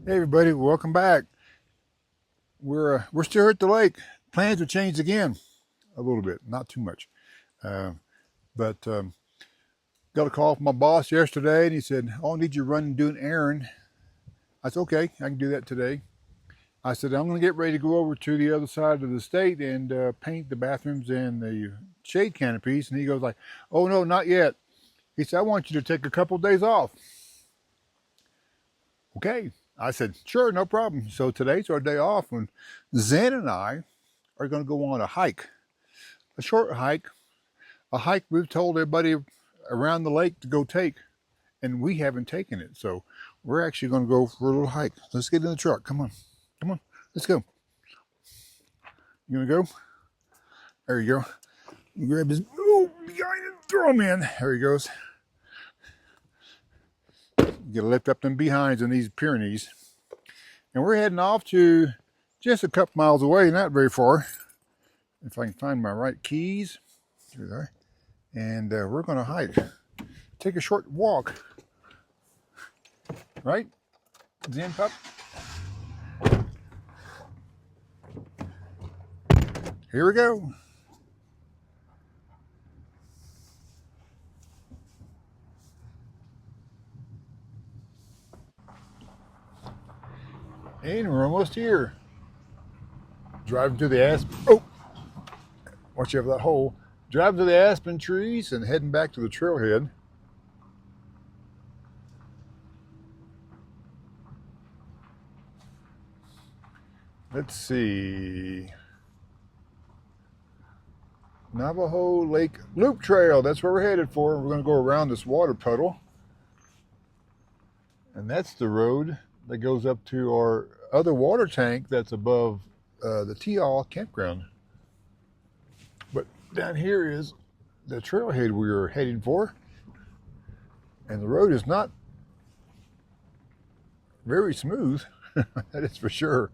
Hey everybody, welcome back. We're still at the lake. Plans have changed again a little bit, not too much. Uh, but got a call from my boss yesterday, and he said, "Oh, I need you to run and do an errand." I said, "Okay, I can do that today." I said, "I'm going to get ready to go over to the other side of the state and paint the bathrooms and the shade canopies." And he goes like, "Oh no, not yet." He said, "I want you to take a couple of days off." Okay, I said, "Sure, no problem." So today's our day off, when Zen and I are going to go on a hike, a short hike, a hike we've told everybody around the lake to go take, and we haven't taken it. So we're actually going to go for a little hike. Let's get in the truck. Come on. Come on. Let's go. You going to go? There you go. You grab his, oh, behind him, throw him in. There he goes. You got to lift up them behinds in these Pyrenees. And we're heading off to just a couple miles away, not very far. If I can find my right keys. Here they are. And we're going to hike. Take a short walk. Right? Zen pup? Here we go. And we're almost here. Driving to the aspen. Oh, watch out for that hole. Driving to the aspen trees and heading back to the trailhead. Let's see. Navajo Lake Loop Trail. That's where we're headed for. We're going to go around this water puddle. And that's the road that goes up to our other water tank that's above the Teal campground. But down here is the trailhead we are heading for. And the road is not very smooth, that is for sure.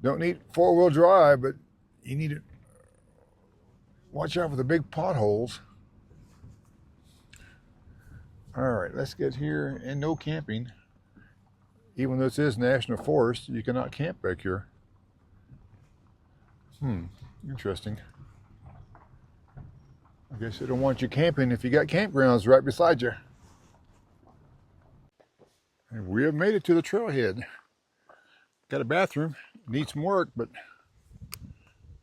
Don't need four-wheel drive, but you need to watch out for the big potholes. All right, let's get here. And no camping. Even though this is national forest, you cannot camp back here. Interesting. I guess they don't want you camping if you got campgrounds right beside you. And we have made it to the trailhead. Got a bathroom. Needs some work, but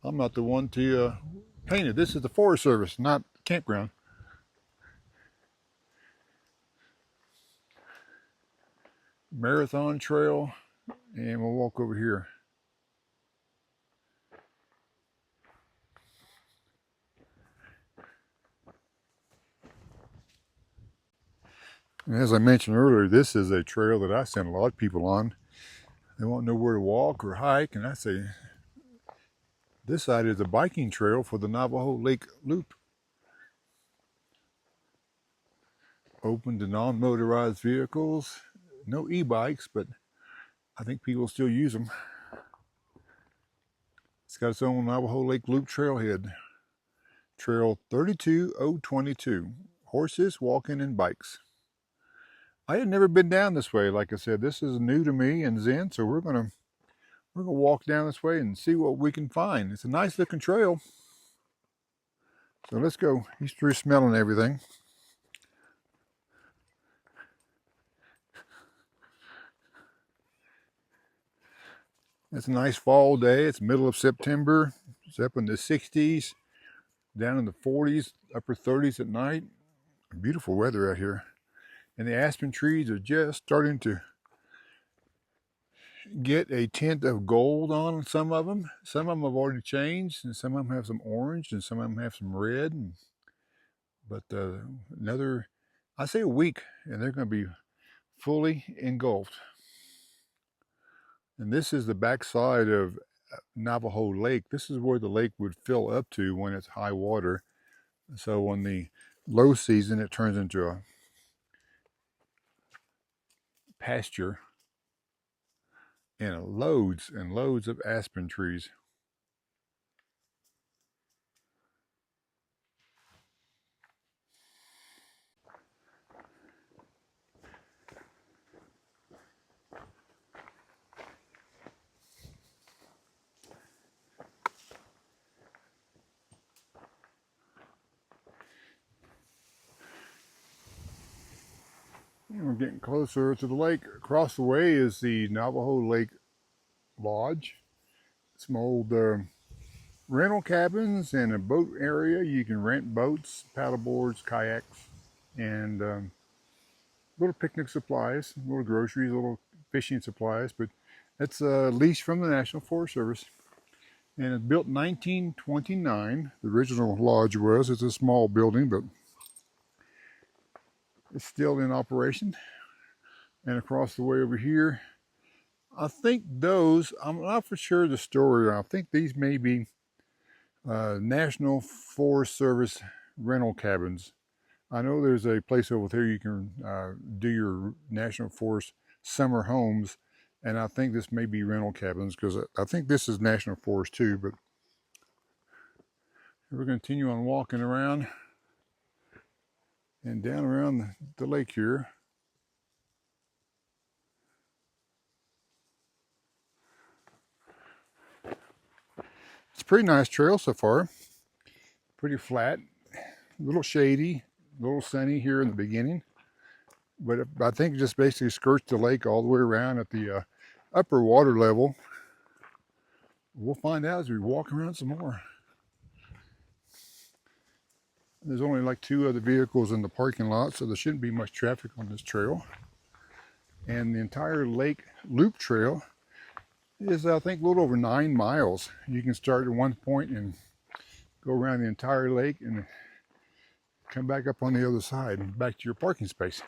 I'm not the one to paint it. This is the Forest Service, not campground. Marathon Trail, and we'll walk over here. And as I mentioned earlier, this is a trail that I send a lot of people on. They won't know where to walk or hike, and I say, this side is a biking trail for the Navajo Lake Loop. Open to non-motorized vehicles. No e-bikes, but I think people still use them. It's got its own Navajo Lake Loop trailhead. Trail 32022. Horses, walking, and bikes. I had never been down this way. Like I said, this is new to me and Zen, so we're gonna walk down this way and see what we can find. It's a nice looking trail. So let's go. He's through smelling everything. It's a nice fall day. It's middle of September. It's up in the 60s, down in the 40s, upper 30s at night. Beautiful weather out here. And the aspen trees are just starting to get a tint of gold on some of them. Some of them have already changed, and some of them have some orange, and some of them have some red. But another, I say a week, and they're going to be fully engulfed. And this is the backside of Navajo Lake. This is where the lake would fill up to when it's high water. So when the low season, it turns into a pasture and loads and loads of aspen trees. We're getting closer to the lake. Across the way is the Navajo Lake Lodge. Some old rental cabins and a boat area. You can rent boats, paddle boards, kayaks, and little picnic supplies, little groceries, little fishing supplies. But that's a lease from the National Forest Service. And it's built in 1929. The original lodge was. It's a small building, but it's still in operation. And across the way over here, I think those, I'm not for sure the story, I think these may be National Forest Service rental cabins. I know there's a place over there you can do your National Forest summer homes, and I think this may be rental cabins because I think this is National Forest too, but we're going to continue on walking around and down around the lake here. It's a pretty nice trail so far. Pretty flat, a little shady, a little sunny here in the beginning. But I think it just basically skirts the lake all the way around at the upper water level. We'll find out as we walk around some more. There's only like 2 other vehicles in the parking lot, so there shouldn't be much traffic on this trail. And the entire lake loop trail is, I think, a little over 9 miles. You can start at one point and go around the entire lake and come back up on the other side and back to your parking space.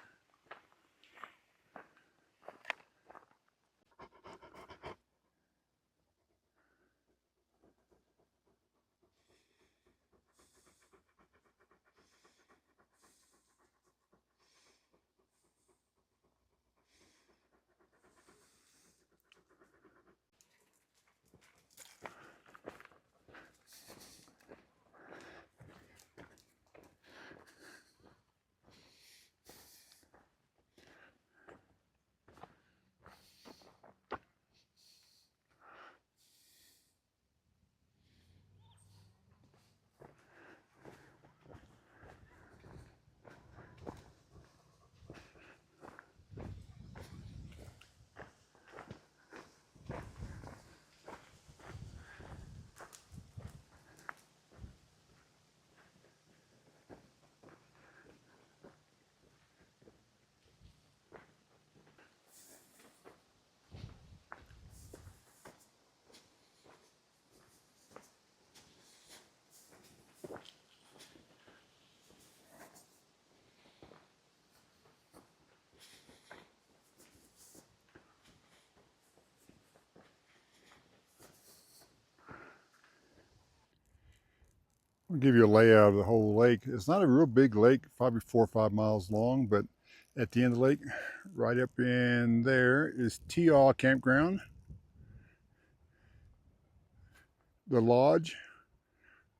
I'll give you a layout of the whole lake. It's not a real big lake, probably 4 or 5 miles long, but at the end of the lake, right up in there is Teaw Campground, the lodge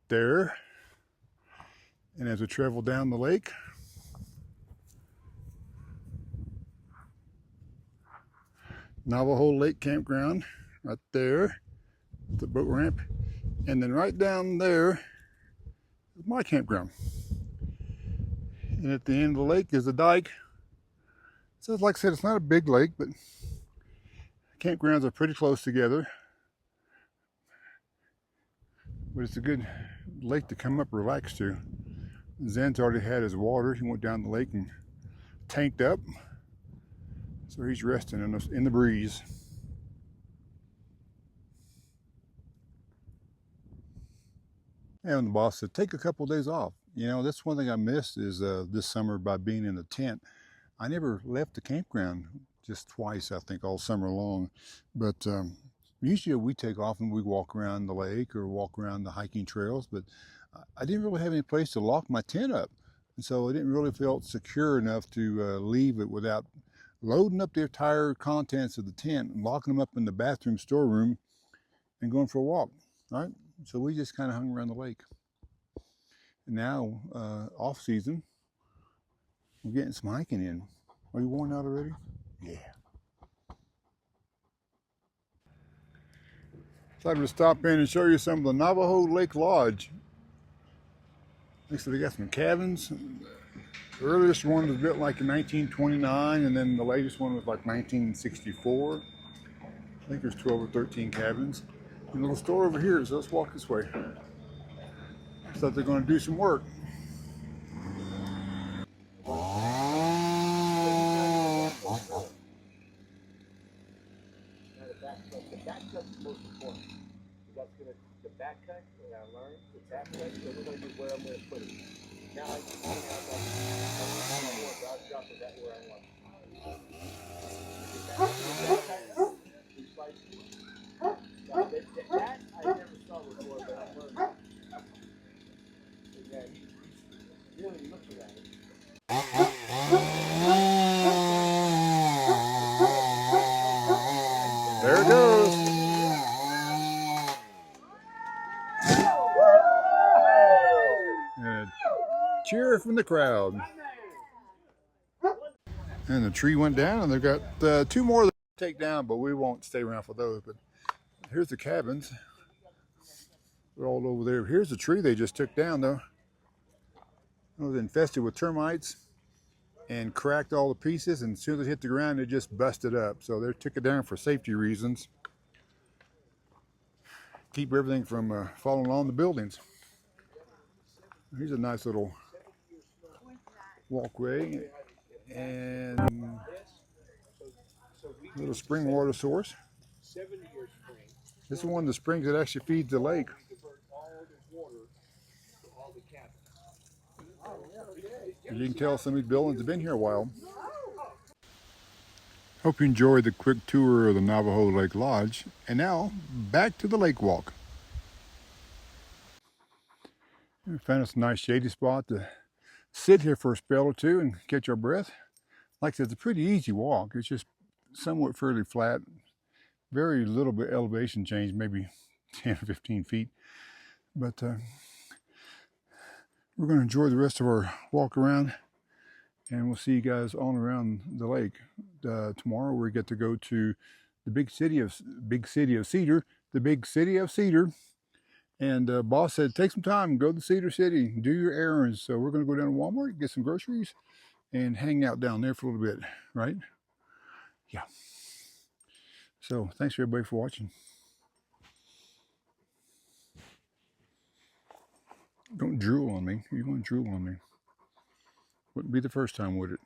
there. And as we travel down the lake, Navajo Lake Campground right there, the boat ramp. And then right down there is my campground. And at the end of the lake is the dike. So like I said, it's not a big lake, but campgrounds are pretty close together. But it's a good lake to come up relax to. Zen's already had his water. He went down the lake and tanked up. So he's resting in the breeze. And the boss said, take a couple of days off. You know, that's one thing I missed is this summer by being in the tent. I never left the campground, just twice, I think, all summer long. But usually we take off and we walk around the lake or walk around the hiking trails, but I didn't really have any place to lock my tent up. And so I didn't really feel secure enough to leave it without loading up the entire contents of the tent and locking them up in the bathroom storeroom and going for a walk, right? So we just kind of hung around the lake. And now, off season, we're getting some hiking in. Are you worn out already? Yeah. Decided to stop in and show you some of the Navajo Lake Lodge. Looks like they got some cabins, The earliest one was built like in 1929, and then the latest one was like 1964. I think there's 12 or 13 cabins. And a little store over here, so let's walk this way. Looks like they're going to do some work. The back cut's the most important. That's gonna the back cut that I learned, the back cut, so we're gonna do where I'm gonna put it. Now I can see how I'll drop it that where I want. That I never saw before, but I'm learning. Yeah, he's really looking at it. There it goes. And a cheer from the crowd. And the tree went down, and they've got 2 more to take down, but we won't stay around for those. But here's the cabins. They're all over there. Here's the tree they just took down, though. It was infested with termites and cracked all the pieces, and as soon as it hit the ground, it just busted up. So they took it down for safety reasons. Keep everything from falling on the buildings. Here's a nice little walkway and a little spring water source. This is one of the springs that actually feeds the lake. As you can tell, some of these buildings have been here a while. Hope you enjoyed the quick tour of the Navajo Lake Lodge. And now, back to the lake walk. We found us a nice shady spot to sit here for a spell or two and catch our breath. Like I said, it's a pretty easy walk. It's just somewhat fairly flat. Very little bit elevation change, maybe 10 or 15 feet. But we're going to enjoy the rest of our walk around, and we'll see you guys on around the lake. Tomorrow we get to go to the big city of Cedar. And boss said, take some time and go to Cedar City, do your errands. So we're going to go down to Walmart, get some groceries, and hang out down there for a little bit, right? Yeah. So thanks everybody for watching. Don't drool on me. You're going to drool on me. Wouldn't be the first time, would it?